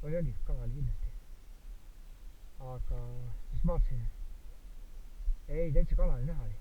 oli, kala oli kindlasti. Aga siis ma vaatasin. Ei, täitsa kala oli näha oli.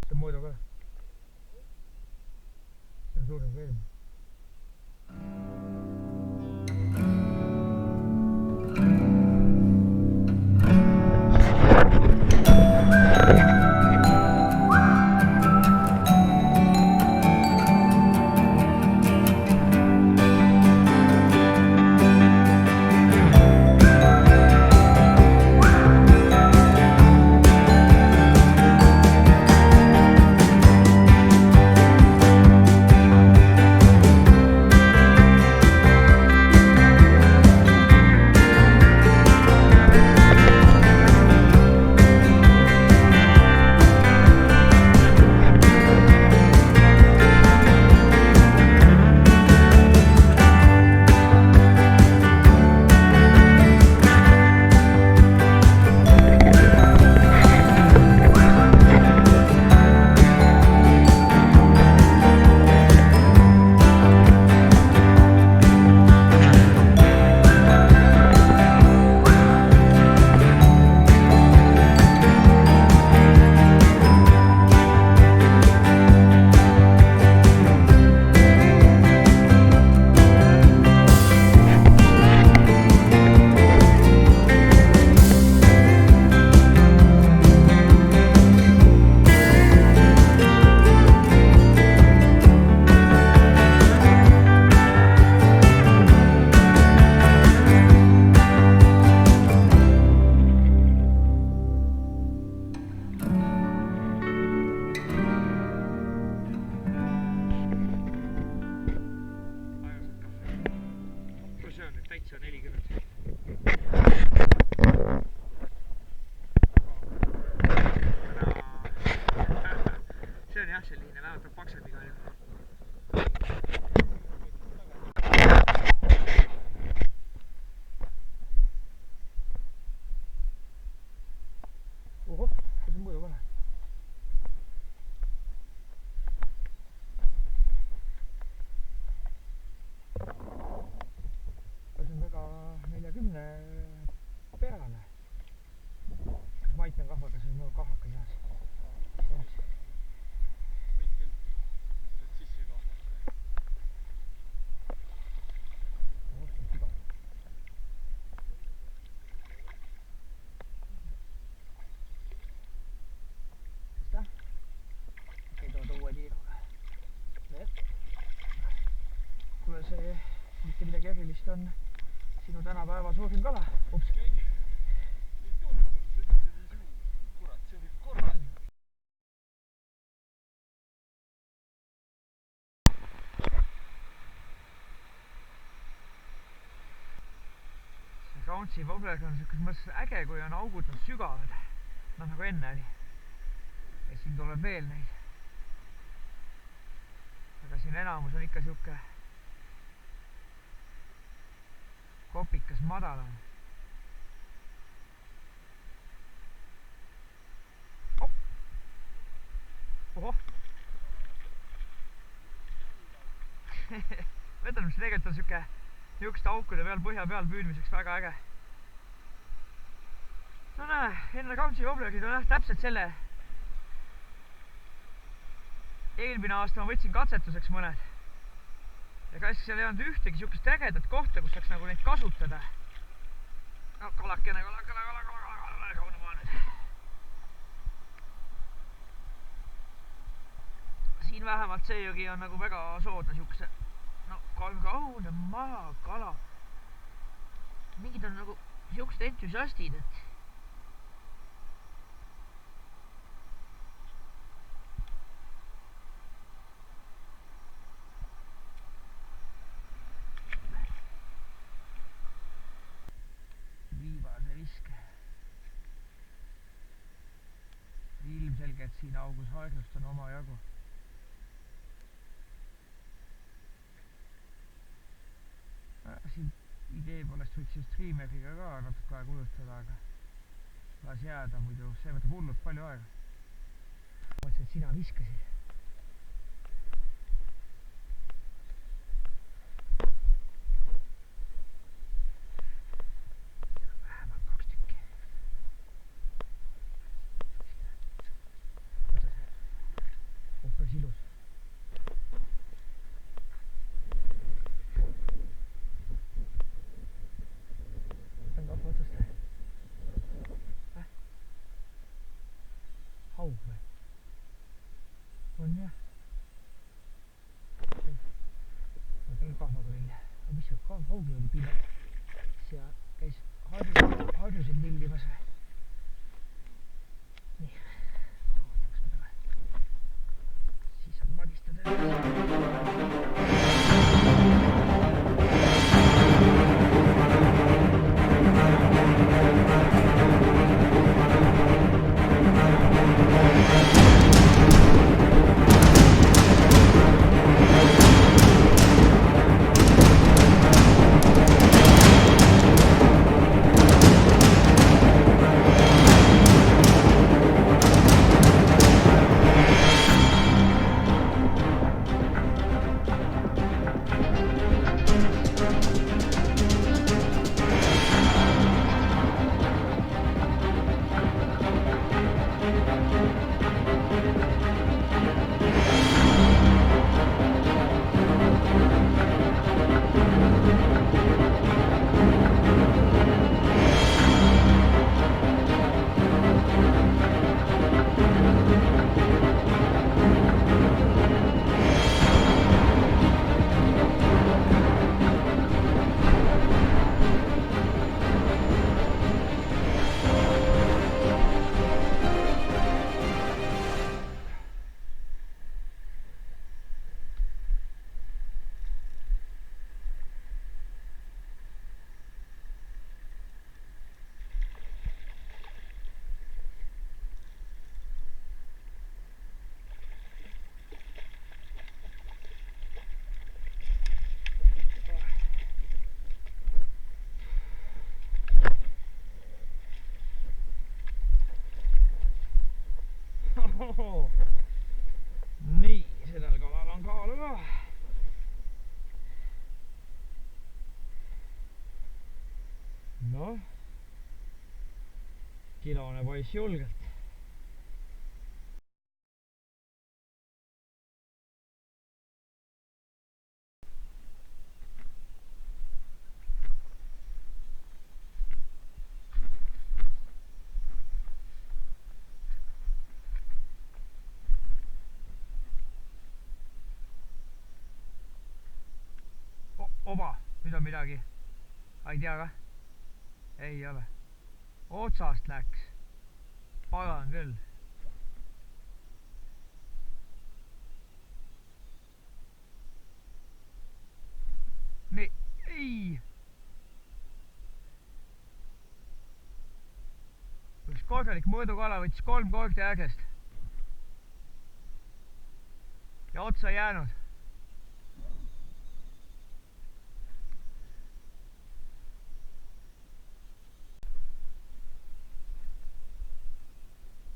See on mõõdu ka. See on suurem kui eelmine. See on nüüd täitsa 40. See on jah selline, vähemalt on paksem igal juhul. Ohoh, kus on mõõdu vahe? See on väga 40 peale. Kas Mait on kahvaga, see on mul kahvaka heas. Võid küll, sa saad sisse kahvaka. Ohtlik iga. Seda? Okei, tood uue tiiruga. Kuule, see mitte midagi erilist on sinu tänapäeva suurim kala. Ups. Bouncy Wobbler'ga on siukes mõttes äge, kui on augud on sügavad. Noh, nagu enne oli. Ja siin tuleb veel neid. Aga siin enamus on ikka siuke kopikas madalam. Ohoh! Võtan, mis tegelikult on siuke niukeste aukude peal, põhja peal püüdmiseks väga äge. No näe, enne Bouncy Wobblerid on täpselt selle. Eelmine aasta ma võtsin katsetuseks mõned. Ja käisk seal ei olnud ühtegi siukest ägedat kohta, kus saaks nagu neid kasutada. Kalakene, kaune maa nüüd. Siin vähemalt see jogi on nagu väga soodne siukse. No, kaune maa, kala. Mingid on nagu siuksed entusiastid, et ilmselge, et siin augus aeglust on oma jagu. Siin idee poolest võiks just Streameriga ka natuke aega ujutada, aga las jääda, muidu see võtab hullult palju aega. Mõtlesin, et sina viskasid. Ilus. Võtan ka fotost. Haug või? On jah. Ma tegin kahmaga välja. Aga mis see haugi oli pille? Seal käis harjusid millimas või? Nii. Madistada. Nii, sellel kalal on kaalu ka. Noh, kilone poiss julgelt. Oba, nüüd on midagi. Ei tea ka? Ei ole. Otsast läks. Pagan küll. Nii, ei. korralik mõõdukala, võttis 3 korda järjest. Ja otsa ei jäänud.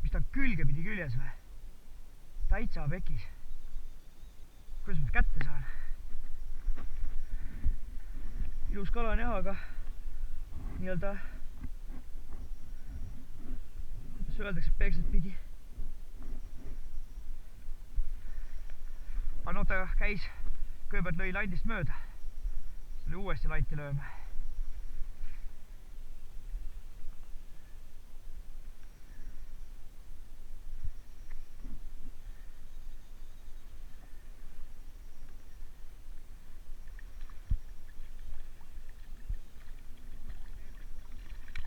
Mis ta külge pidi küljes või? Täitsa pekis. Kuidas ma kätte saan? Ilus kala on jah, aga nii-öelda kuidas öeldakse, peegselt pidi. Aga no ta käis, kõigepealt lõi landist mööda. Siis oli uuesti lanti lööma.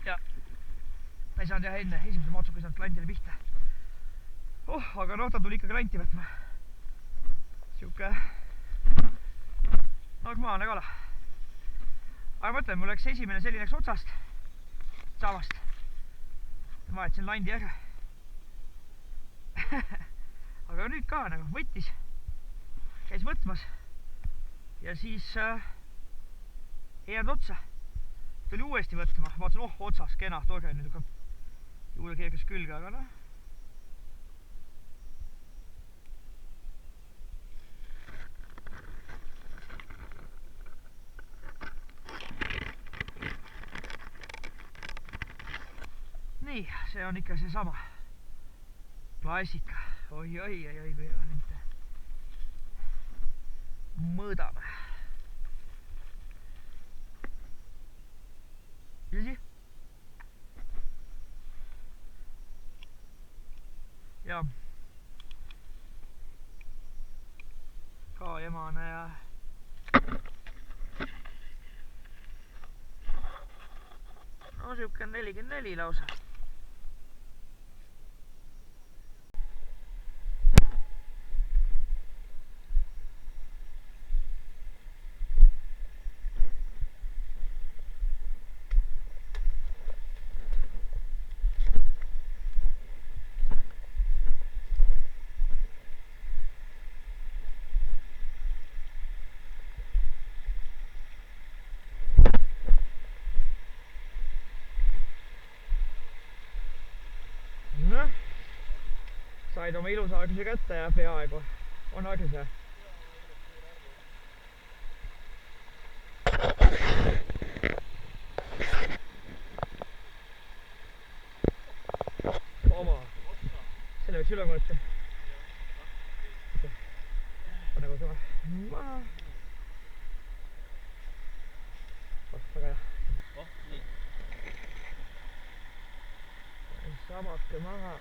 Ja ta ei saanud jah enne, esimese matsuga ei saanud landile pihta. Aga noh, ta tuli ikkagi lanti võtma. Siuke normaalne kala. Aga mõtlen, mul läks esimene selline otsast saamast. Ma vahetsin landi ära. Aga nüüd ka nagu võttis. Käis võtmas. Ja siis ei jäänud otsa. Tuli uuesti võtma. Vaatasin, otsas, kena, tore. Nüüd juurde keegas külge, aga noh. Nii, see on ikka see sama klassika. Oi, kui hea nüüd mõõdame. Jõsi? Ja ka emane ja no siuke 44 lausa. Said oma ilusa harguse kätte ja peaaegu on harguse. Oma. Selle võiks üle mõõta. Pane koos oma maha. Väga hea. Nii. Samake maha.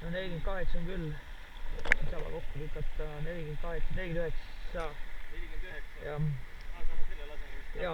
No 48 on küll. Sama kokku lükata 48, 49. 49? Ja. Saame selle laseme vist. Ja.